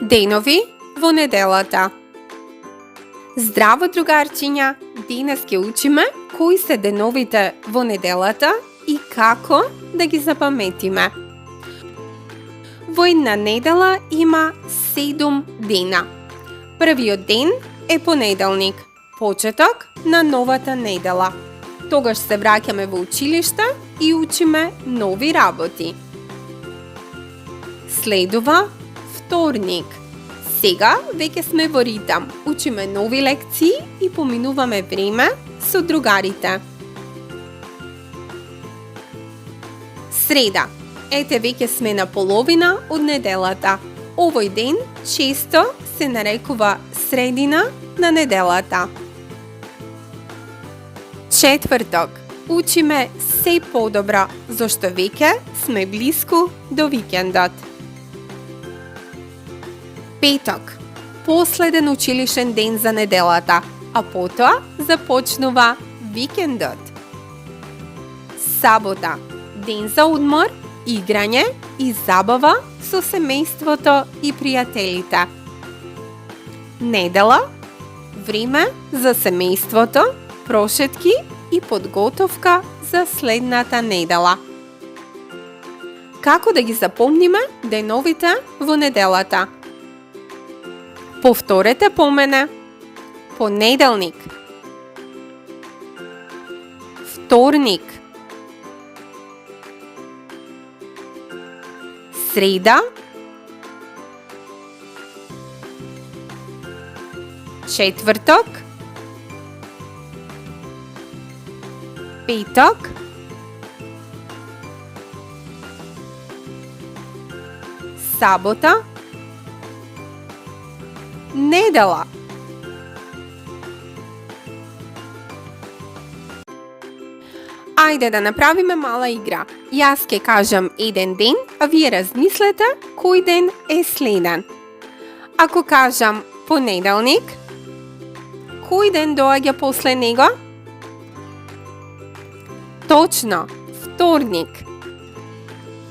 Денови во неделата. Здраво, другарчиња! Денес ќе учиме кои се деновите во неделата и како да ги запаметиме. Во една недела има 7 дена. Првиот ден е понеделник, почеток на новата недела. Тогаш се враќаме во училиште и учиме нови работи. Следува вторник. Сега веќе сме во ритам, учиме нови лекции и поминуваме време со другарите. Среда. Ете, веќе сме на половина од неделата. Овој ден често се нарекува средина на неделата. Четврток. Учиме се подобро, зашто веќе сме блиску до викендот. Петок. Последен училишен ден за неделата, а потоа започнува викендот. Сабота. Ден за одмор, играње и забава со семејството и пријателите. Недела. Време за семејството, прошетки и подготовка за следната недела. Како да ги запомниме деновите во неделата? Повторете по мене. Понеделник, вторник, среда, четврток, петок, сабота, недела. Ајде да направиме мала игра. Јас ќе кажам еден ден, а вие размислете кој ден е следен. Ако кажам понеделник, кој ден доаѓа после него? Точно, вторник.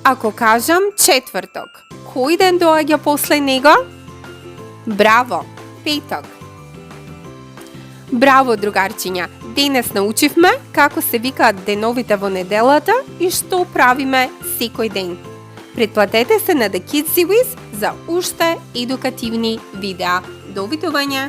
Ако кажам четврток, кој ден доаѓа после него? Браво, петок. Браво, другарчиња! Денес научивме како се викаат деновите во неделата и што правиме секој ден. Претплатете се на The Kids Series за уште едукативни видеа. Довидување!